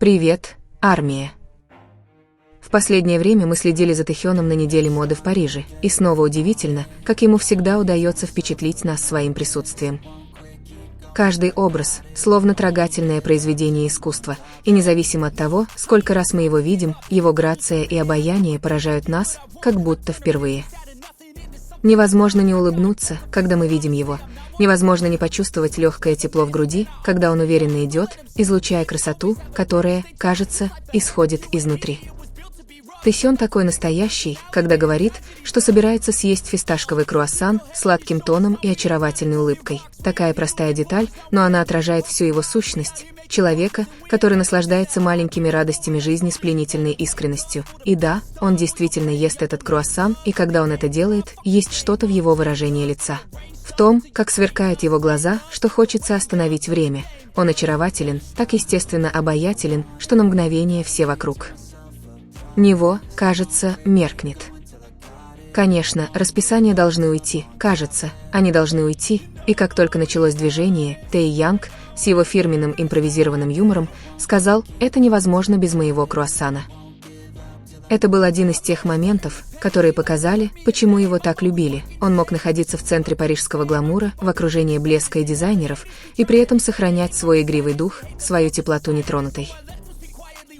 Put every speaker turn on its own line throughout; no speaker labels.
Привет, армия. В последнее время мы следили за Тэхёном на неделе моды в Париже, и снова удивительно, как ему всегда удается впечатлить нас своим присутствием. Каждый образ, словно трогательное произведение искусства, и независимо от того, сколько раз мы его видим, его грация и обаяние поражают нас, как будто впервые. Невозможно не улыбнуться, когда мы видим его. Невозможно не почувствовать легкое тепло в груди, когда он уверенно идет, излучая красоту, которая, кажется, исходит изнутри. Тэхён такой настоящий, когда говорит, что собирается съесть фисташковый круассан сладким тоном и очаровательной улыбкой. Такая простая деталь, но она отражает всю его сущность. Человека, который наслаждается маленькими радостями жизни с пленительной искренностью. И да, он действительно ест этот круассан, и когда он это делает, есть что-то в его выражении лица. В том, как сверкают его глаза, что хочется остановить время. Он очарователен, так естественно обаятелен, что на мгновение все вокруг него, кажется, меркнет. Конечно, расписания должны уйти, кажется, они должны уйти, и как только началось движение, Тэ Янг, с его фирменным импровизированным юмором, сказал: «Это невозможно без моего круассана». Это был один из тех моментов, которые показали, почему его так любили. Он мог находиться в центре парижского гламура, в окружении блеска и дизайнеров, и при этом сохранять свой игривый дух, свою теплоту нетронутой.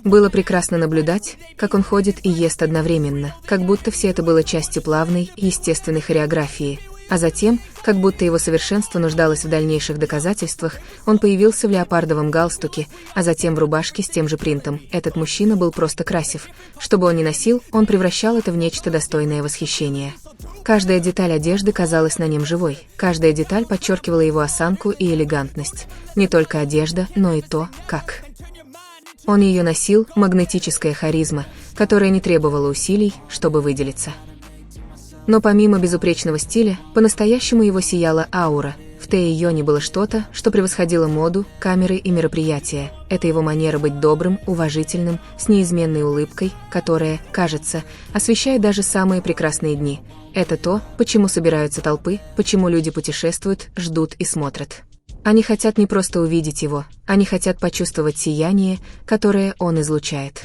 Было прекрасно наблюдать, как он ходит и ест одновременно, как будто все это было частью плавной, естественной хореографии. А затем, как будто его совершенство нуждалось в дальнейших доказательствах, он появился в леопардовом галстуке, а затем в рубашке с тем же принтом. Этот мужчина был просто красив. Что бы он ни носил, он превращал это в нечто достойное восхищения. Каждая деталь одежды казалась на нем живой, каждая деталь подчеркивала его осанку и элегантность. Не только одежда, но и то, как он ее носил, магнетическая харизма, которая не требовала усилий, чтобы выделиться. Но помимо безупречного стиля, по-настоящему его сияла аура. В Тэ Йоне было что-то, что превосходило моду, камеры и мероприятия. Это его манера быть добрым, уважительным, с неизменной улыбкой, которая, кажется, освещает даже самые прекрасные дни. Это то, почему собираются толпы, почему люди путешествуют, ждут и смотрят. Они хотят не просто увидеть его, они хотят почувствовать сияние, которое он излучает.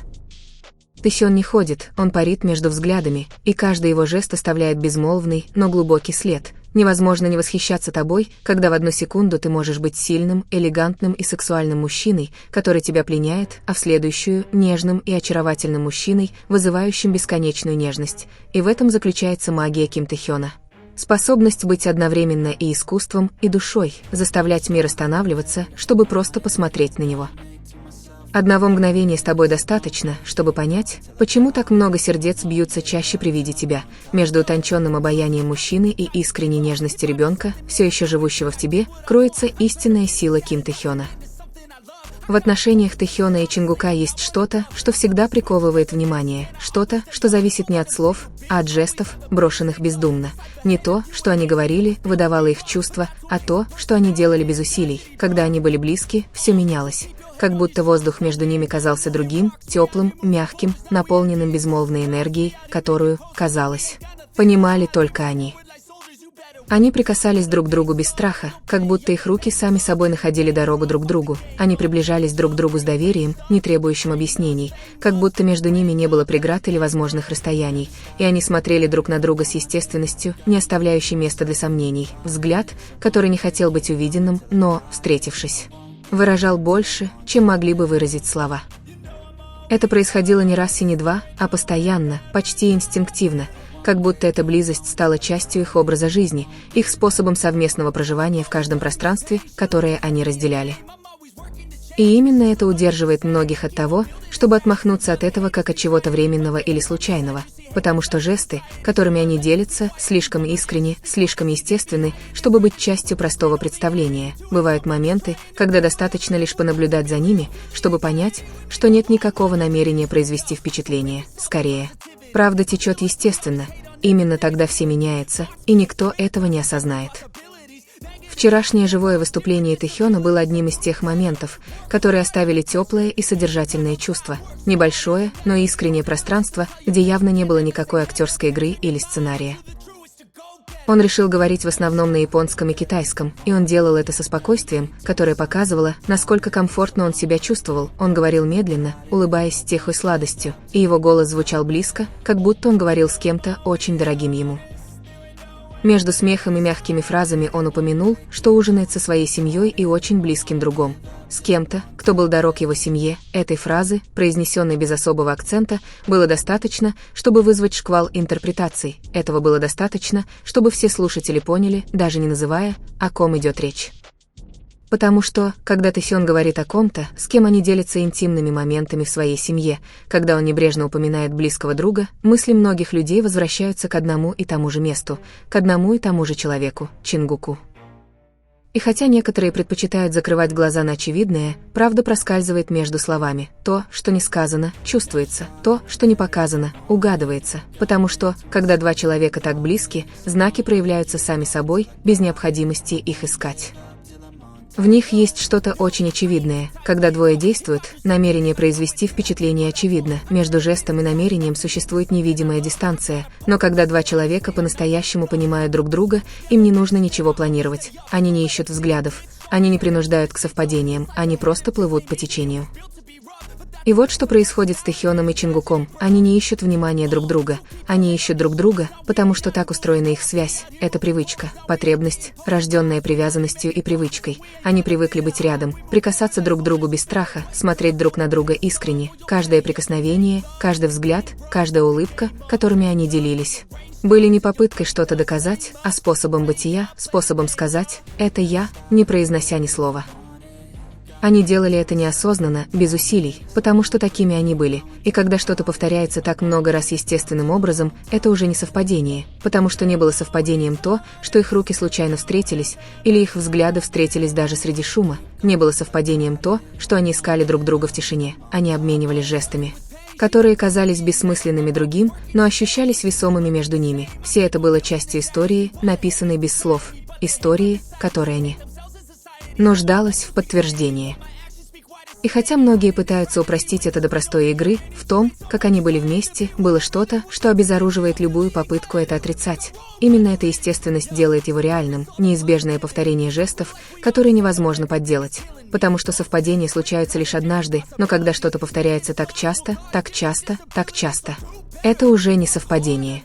Тэхён не ходит, он парит между взглядами, и каждый его жест оставляет безмолвный, но глубокий след. Невозможно не восхищаться тобой, когда в одну секунду ты можешь быть сильным, элегантным и сексуальным мужчиной, который тебя пленяет, а в следующую — нежным и очаровательным мужчиной, вызывающим бесконечную нежность. И в этом заключается магия Ким Тэхёна. Способность быть одновременно и искусством, и душой, заставлять мир останавливаться, чтобы просто посмотреть на него. Одного мгновения с тобой достаточно, чтобы понять, почему так много сердец бьются чаще при виде тебя. Между утонченным обаянием мужчины и искренней нежностью ребенка, все еще живущего в тебе, кроется истинная сила Ким Тэхёна. В отношениях Тэхёна и Чингука есть что-то, что всегда приковывает внимание, что-то, что зависит не от слов, а от жестов, брошенных бездумно. Не то, что они говорили, выдавало их чувства, а то, что они делали без усилий. Когда они были близки, все менялось. Как будто воздух между ними казался другим, теплым, мягким, наполненным безмолвной энергией, которую, казалось, понимали только они. Они прикасались друг к другу без страха, как будто их руки сами собой находили дорогу друг к другу. Они приближались друг к другу с доверием, не требующим объяснений, как будто между ними не было преград или возможных расстояний, и они смотрели друг на друга с естественностью, не оставляющей места для сомнений. Взгляд, который не хотел быть увиденным, но, встретившись, выражал больше, чем могли бы выразить слова. Это происходило не раз и не два, а постоянно, почти инстинктивно, как будто эта близость стала частью их образа жизни, их способом совместного проживания в каждом пространстве, которое они разделяли. И именно это удерживает многих от того, чтобы отмахнуться от этого как от чего-то временного или случайного, потому что жесты, которыми они делятся, слишком искренни, слишком естественны, чтобы быть частью простого представления. Бывают моменты, когда достаточно лишь понаблюдать за ними, чтобы понять, что нет никакого намерения произвести впечатление, скорее. Правда течет естественно, именно тогда все меняется, и никто этого не осознает. Вчерашнее живое выступление Тэхёна было одним из тех моментов, которые оставили теплое и содержательное чувство, небольшое, но искреннее пространство, где явно не было никакой актерской игры или сценария. Он решил говорить в основном на японском и китайском, и он делал это со спокойствием, которое показывало, насколько комфортно он себя чувствовал. Он говорил медленно, улыбаясь с тихой сладостью, и его голос звучал близко, как будто он говорил с кем-то очень дорогим ему. Между смехом и мягкими фразами он упомянул, что ужинает со своей семьей и очень близким другом. С кем-то, кто был дорог его семье, этой фразы, произнесенной без особого акцента, было достаточно, чтобы вызвать шквал интерпретаций. Этого было достаточно, чтобы все слушатели поняли, даже не называя, о ком идет речь. Потому что, когда Тэхён говорит о ком-то, с кем они делятся интимными моментами в своей семье, когда он небрежно упоминает близкого друга, мысли многих людей возвращаются к одному и тому же месту, к одному и тому же человеку – Чингуку. И хотя некоторые предпочитают закрывать глаза на очевидное, правда проскальзывает между словами. То, что не сказано, чувствуется, то, что не показано, угадывается, потому что, когда два человека так близки, знаки проявляются сами собой, без необходимости их искать. В них есть что-то очень очевидное. Когда двое действуют, намерение произвести впечатление очевидно. Между жестом и намерением существует невидимая дистанция, но когда два человека по-настоящему понимают друг друга, им не нужно ничего планировать. Они не ищут взглядов, они не принуждают к совпадениям, они просто плывут по течению. И вот что происходит с Тэхёном и Чингуком. Они не ищут внимания друг друга. Они ищут друг друга, потому что так устроена их связь. Это привычка, потребность, рожденная привязанностью и привычкой. Они привыкли быть рядом, прикасаться друг к другу без страха, смотреть друг на друга искренне. Каждое прикосновение, каждый взгляд, каждая улыбка, которыми они делились, были не попыткой что-то доказать, а способом бытия, способом сказать «это я», не произнося ни слова. Они делали это неосознанно, без усилий, потому что такими они были, и когда что-то повторяется так много раз естественным образом, это уже не совпадение, потому что не было совпадением то, что их руки случайно встретились, или их взгляды встретились даже среди шума, не было совпадением то, что они искали друг друга в тишине, они обменивались жестами, которые казались бессмысленными другим, но ощущались весомыми между ними. Все это было частью истории, написанной без слов, истории, которой они нуждалась в подтверждении. И хотя многие пытаются упростить это до простой игры, в том, как они были вместе, было что-то, что обезоруживает любую попытку это отрицать. Именно эта естественность делает его реальным, неизбежное повторение жестов, которые невозможно подделать. Потому что совпадения случаются лишь однажды, но когда что-то повторяется так часто, так часто, так часто, это уже не совпадение.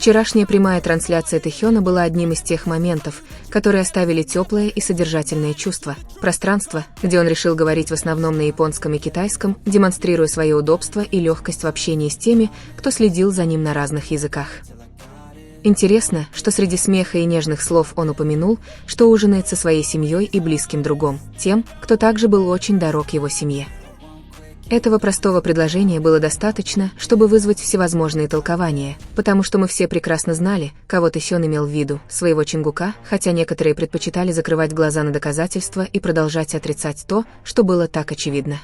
Вчерашняя прямая трансляция Тэхёна была одним из тех моментов, которые оставили теплое и содержательное чувство. Пространство, где он решил говорить в основном на японском и китайском, демонстрируя свое удобство и легкость в общении с теми, кто следил за ним на разных языках. Интересно, что среди смеха и нежных слов он упомянул, что ужинает со своей семьей и близким другом, тем, кто также был очень дорог его семье. Этого простого предложения было достаточно, чтобы вызвать всевозможные толкования, потому что мы все прекрасно знали, кого Тэхён имел в виду, своего Чингука, хотя некоторые предпочитали закрывать глаза на доказательства и продолжать отрицать то, что было так очевидно.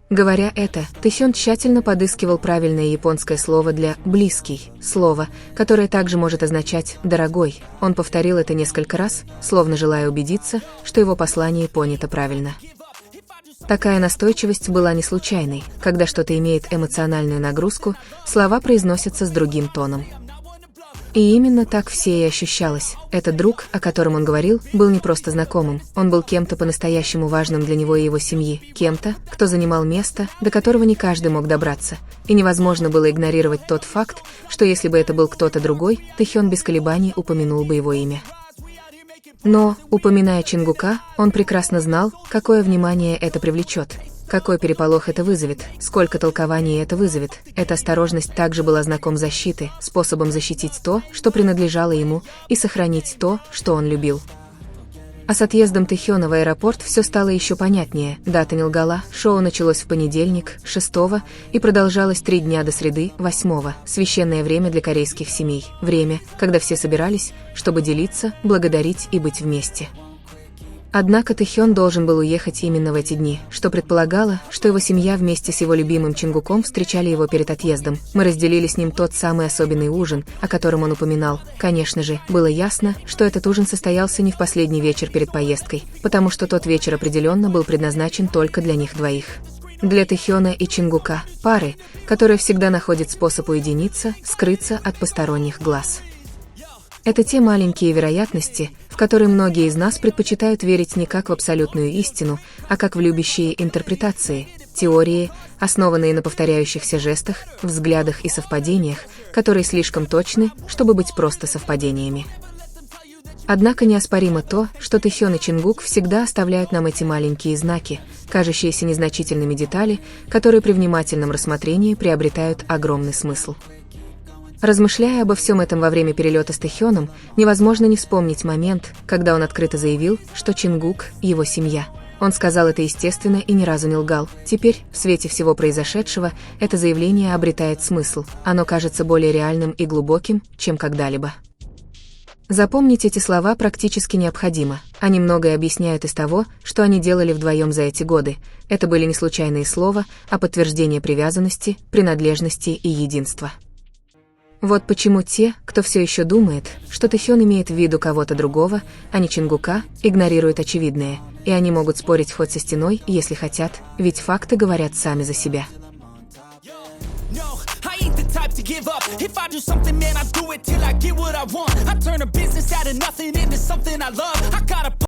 Говоря это, Тэхён тщательно подыскивал правильное японское слово для «близкий», слово, которое также может означать «дорогой». Он повторил это несколько раз, словно желая убедиться, что его послание понято правильно. Такая настойчивость была не случайной. Когда что-то имеет эмоциональную нагрузку, слова произносятся с другим тоном. И именно так все и ощущалось. Этот друг, о котором он говорил, был не просто знакомым, он был кем-то по-настоящему важным для него и его семьи, кем-то, кто занимал место, до которого не каждый мог добраться. И невозможно было игнорировать тот факт, что если бы это был кто-то другой, Тэхён без колебаний упомянул бы его имя. Но, упоминая Чингука, он прекрасно знал, какое внимание это привлечет, какой переполох это вызовет, сколько толкований это вызовет. Эта осторожность также была знаком защиты, способом защитить то, что принадлежало ему, и сохранить то, что он любил. А с отъездом Тэхёна в аэропорт все стало еще понятнее. Дата не лгала, шоу началось в понедельник, 6-го, и продолжалось 3 дня до среды, 8-го, священное время для корейских семей, время, когда все собирались, чтобы делиться, благодарить и быть вместе. Однако Тэхён должен был уехать именно в эти дни, что предполагало, что его семья вместе с его любимым Чингуком встречали его перед отъездом. Мы разделили с ним тот самый особенный ужин, о котором он упоминал. Конечно же, было ясно, что этот ужин состоялся не в последний вечер перед поездкой, потому что тот вечер определенно был предназначен только для них двоих. Для Тэхёна и Чингука, пары, которая всегда находит способ уединиться, скрыться от посторонних глаз. Это те маленькие вероятности, в которые многие из нас предпочитают верить не как в абсолютную истину, а как в любящие интерпретации, теории, основанные на повторяющихся жестах, взглядах и совпадениях, которые слишком точны, чтобы быть просто совпадениями. Однако неоспоримо то, что Тэхён и Чингук всегда оставляют нам эти маленькие знаки, кажущиеся незначительными детали, которые при внимательном рассмотрении приобретают огромный смысл. Размышляя обо всем этом во время перелета с Тэхёном, невозможно не вспомнить момент, когда он открыто заявил, что Чингук – его семья. Он сказал это естественно и ни разу не лгал. Теперь, в свете всего произошедшего, это заявление обретает смысл. Оно кажется более реальным и глубоким, чем когда-либо. Запомнить эти слова практически необходимо. Они многое объясняют из того, что они делали вдвоем за эти годы. Это были не случайные слова, а подтверждение привязанности, принадлежности и единства. Вот почему те, кто все еще думает, что Тэхён имеет в виду кого-то другого, а не Чингука, игнорируют очевидное, и они могут спорить хоть со стеной, если хотят, ведь факты говорят сами за себя.
To give up. If I do something, man, I do it till I get what I want. I turn a business out of nothing into something I love. I